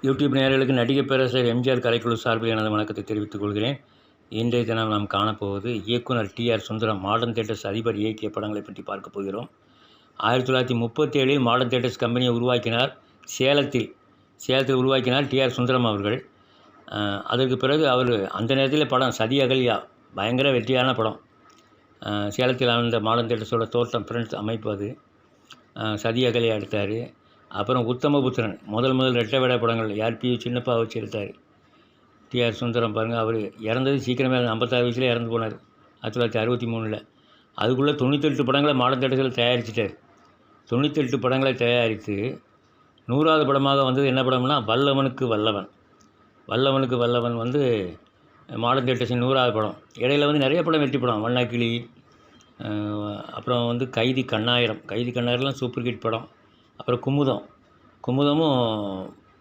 YouTube நேயர்களுக்கு நடிகை பேரரசர் எம்ஜிஆர் கலைக்குழு சார்பில் எனது வணக்கத்தை தெரிவித்துக் கொள்கிறேன். இன்றைய தினம் நாம் காணப்போவது இயக்குனர் டி.ஆர். சுந்தரம் மாடர்ன் தியேட்டர்ஸ் அதிபர் இயக்கிய படங்களை பற்றி பார்க்க போகிறோம். 1937 மாடர்ன் தியேட்டர்ஸ் கம்பெனியை உருவாக்கினார். சேலத்தில் உருவாக்கினார் டி.ஆர். சுந்தரம் அவர்கள். அதற்கு பிறகு அவர் அந்த நேரத்தில் படம் சதி அகல்யா பயங்கர வெற்றியான படம். சேலத்தில் அந்த மாடர்ன் தியேட்டர்ஸோட தோற்றம் ஃப்ரெண்ட்ஸ் அமைப்பு அது. சதி அகல்யா எடுத்தார். அப்புறம் உத்தமபுத்திரன் முதல் ரெட்டை வேட படங்கள் ஆர்பி சின்னப்பா வச்சு எடுத்தார் டி.ஆர். சுந்தரம். பாருங்கள், அவர் இறந்தது சீக்கிரமே 56 வயசில் இறந்து போனார் 1963. அதுக்குள்ளே 98 படங்களை மாடர்ன் தியேட்டர்ஸில் தயாரிச்சிட்டார். 98 படங்களை தயாரித்து 100வது படமாக வந்தது என்ன படம்னா வல்லவனுக்கு வல்லவன். வல்லவனுக்கு வல்லவன் வந்து மாடர்ன் தியேட்டர்ஸின் 100வது படம். இடையில் வந்து நிறைய படம் வெற்றி படம், வண்ணக்கிளி, அப்புறம் வந்து கைதி கண்ணாயிரம்லாம் சூப்பர் ஹிட் படம். அப்புறம் குமுதமும்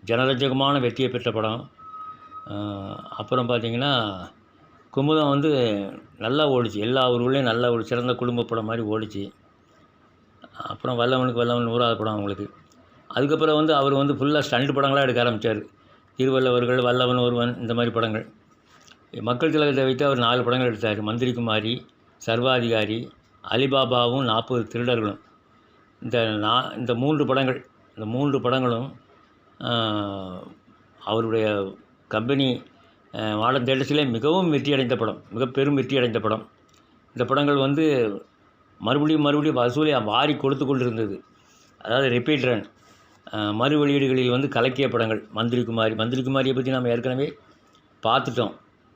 ஜனரஞ்சகமான வெற்றியை பெற்ற படம். அப்புறம் பார்த்திங்கன்னா குமுதம் வந்து நல்லா ஓடிச்சு, எல்லா ஊர்களையும் நல்லா ஒரு சிறந்த குடும்ப படம் மாதிரி ஓடிச்சு. அப்புறம் வல்லவனுக்கு வல்லவன் 100வது படம் அவங்களுக்கு. அதுக்கப்புறம் வந்து அவர் வந்து ஃபுல்லாக ஸ்டண்ட் படங்களாக எடுக்க ஆரம்பித்தார். திருவள்ளுவர்கள், வல்லவன் ஒருவன், இந்த மாதிரி படங்கள். மக்கள் திலகத்தை வைத்து அவர் 4 படங்கள் எடுத்தார். மந்திரி குமாரி, சர்வாதிகாரி, அலிபாபாவும் 40 திருடர்களும். இந்த 3 படங்களும் அவருடைய கம்பெனி மாடர்ன் தியேட்டர்ஸிலே மிகவும் வெற்றியடைந்த படம், மிக பெரும் வெற்றியடைந்த படம். இந்த படங்கள் வந்து மறுபடியும் வசூலை வாரி கொடுத்து கொண்டிருந்தது. அதாவது ரிப்பீட் ரன், மறு வெளியீடுகளில் வந்து கலக்கிய படங்கள். மந்திரி குமாரியை பற்றி நாம் ஏற்கனவே பார்த்துட்டோம்.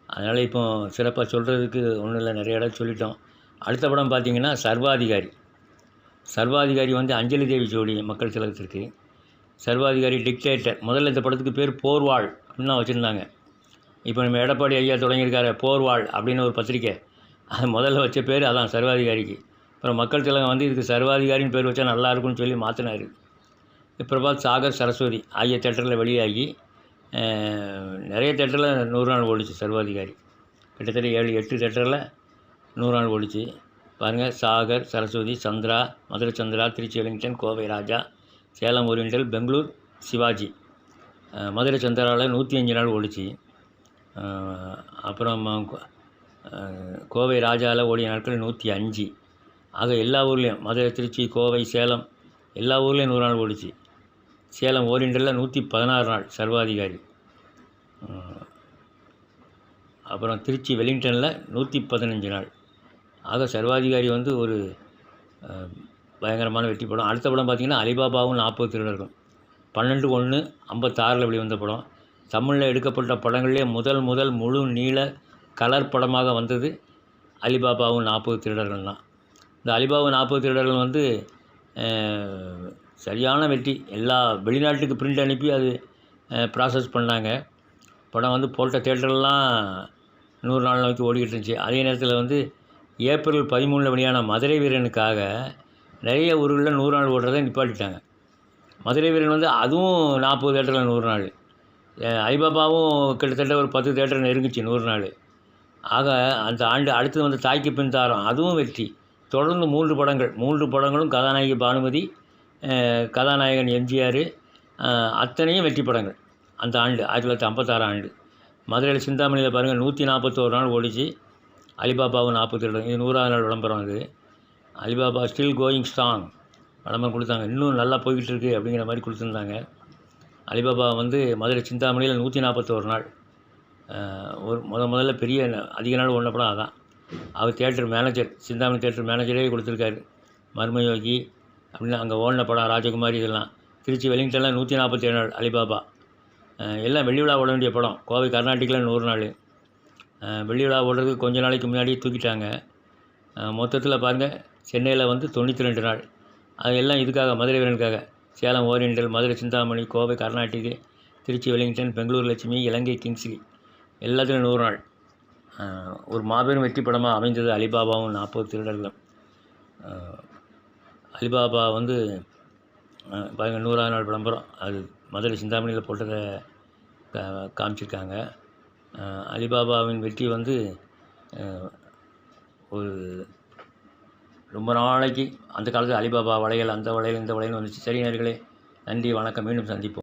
அதனால் இப்போ சிறப்பாக சொல்கிறதுக்கு ஒன்றும் இல்லை, நிறைய இடம் சொல்லிட்டோம். அடுத்த படம் பார்த்திங்கன்னா சர்வாதிகாரி வந்து அஞ்சலி தேவி ஜோடி மக்கள் திலகத்திற்கு. சர்வாதிகாரி டிக்டேட்டர். முதல்ல இந்த படத்துக்கு பேர் போர்வாள் அப்படின்னு தான் வச்சுருந்தாங்க. இப்போ நம்ம எடப்பாடி ஐயா தொடங்கியிருக்காரு போர்வாள் அப்படின்னு ஒரு பத்திரிக்கை. அது முதல்ல வச்ச பேர் அதான் சர்வாதிகாரிக்கு. அப்புறம் மக்கள் திலகம் வந்து இதுக்கு சர்வாதிகாரின்னு பேர் வச்சா நல்லாயிருக்குன்னு சொல்லி மாற்றினார். பிரபாத், சாகர், சரஸ்வதி ஆகிய தேட்டரில் வெளியாகி நிறைய தேட்டரில் 100 நாள் ஓடிச்சு சர்வாதிகாரி. கிட்டத்தட்ட 7-8 தேட்டரில் 100 நாள் ஓடிச்சு. பாருங்கள், சாகர், சரஸ்வதி, சந்திரா, மதுரை சந்திரா, திருச்சி வெலிங்டன், கோவை ராஜா, சேலம் ஓரியண்டல், பெங்களூர் சிவாஜி. மதுரை சந்திராவில் 105 நாள் ஓடிச்சு. அப்புறம் கோவை ராஜாவில் ஓடிய நாட்கள் 105. ஆக எல்லா ஊர்லேயும் மதுரை, திருச்சி, கோவை, சேலம் எல்லா ஊர்லேயும் 100 நாள் ஓடிச்சு. சேலம் ஓரியண்டலில் 116 நாள் சர்வாதிகாரி. அப்புறம் திருச்சி வெலிங்டனில் 115 நாள். ஆக சர்வாதிகாரி வந்து ஒரு பயங்கரமான வெற்றி படம். அடுத்த படம் பார்த்திங்கன்னா அலிபாபாவும் 40 திருடர்களும். 12/1/56 வெளிவந்த படம். தமிழில் எடுக்கப்பட்ட படங்களிலே முதல் முழு நீள கலர் படமாக வந்தது அலிபாபாவும் 40 திருடர்கள் தான். இந்த அலிபாபா 40 திருடர்கள் வந்து சரியான வெற்றி. எல்லா வெளிநாட்டுக்கு பிரிண்ட் அனுப்பி அது ப்ராசஸ் பண்ணாங்க. படம் வந்து போட்ட தேட்டர்லாம் 100 நாள் நோக்கி ஓடிக்கிட்டு இருந்துச்சு. அதே நேரத்தில் வந்து ஏப்ரல் 13 வெளியான மதுரை வீரனுக்காக நிறைய ஊர்களில் 100 நாள் ஓடுறதை நிப்பாட்டிட்டாங்க. மதுரை வீரன் வந்து அதுவும் 40 தேட்டரில் 100 நாள். அலிபாபாவும் கிட்டத்தட்ட ஒரு 10 தேட்டர் நெருங்கிச்சு 100 நாள். ஆக அந்த ஆண்டு அடுத்து வந்து தாய்க்கு பின் தாரம், அதுவும் வெற்றி. தொடர்ந்து 3 படங்களும் கதாநாயகி பானுமதி, கதாநாயகன் எம்ஜிஆர், அத்தனையும் வெற்றி படங்கள். அந்த ஆண்டு 1956 ஆண்டு. மதுரையில் சிந்தாமணியில் பாருங்கள் 141 நாள் ஓடிச்சு. அலிபாபாவும் 40 திருடர்கள். இது 100வது நாள் விளம்பரம். அது அலிபாபா ஸ்டில் கோயிங் ஸ்ட்ராங் விளம்பரம் கொடுத்தாங்க. இன்னும் நல்லா போய்கிட்டு இருக்குது அப்படிங்கிற மாதிரி கொடுத்துருந்தாங்க. அலிபாபா வந்து மதுரை சிந்தாமணியில் 141 நாள். ஒரு முதல்ல பெரிய அதிக நாள் ஓடின படம் அதான். அவர் தேட்டர் மேனேஜர், சிந்தாமணி தேட்டர் மேனேஜரே கொடுத்துருக்காரு. மர்மயோகி அப்படின்னு அங்கே ஓடின படம், ராஜகுமாரி, இதெல்லாம். திருச்சி வெலிங்டனில் 147 நாள் அலிபாபா. எல்லாம் வெள்ளி விழா ஓட வேண்டிய படம். கோவை கர்நாட்டிக்கில் 100 நாள். வெள்ளி விழா ஓடுறதுக்கு கொஞ்ச நாளைக்கு முன்னாடியே தூக்கிட்டாங்க. மொத்தத்தில் பாருங்கள், சென்னையில் வந்து 92 நாள். அது எல்லாம் இதுக்காக, மதுரை வீரனுக்காக. சேலம் ஓரியண்டல், மதுரை சிந்தாமணி, கோவை கர்நாட்டிக்கு, திருச்சி வெலிங்டன், பெங்களூர் லட்சுமி, இலங்கை கிங்ஸ்லி எல்லாத்துலையும் 100 நாள். ஒரு மாபெரும் வெற்றி படமாக அமைந்தது அலிபாபாவும் 40 திருடர்களும். அலிபாபா வந்து பாருங்கள் 100வது நாள் விளம்பரம். அது மதுரை சிந்தாமணியில் போட்டதை காமிச்சிருக்காங்க. அலிபாபாவின் வெற்றி வந்து ஒரு ரொம்ப நாளைக்கு அந்த காலத்தில் அலிபாபா வளையல், அந்த வளையல், இந்த வளையல் வந்துச்சு. சரி நேயர்களே, நன்றி, வணக்கம். மீண்டும் சந்திப்போம்.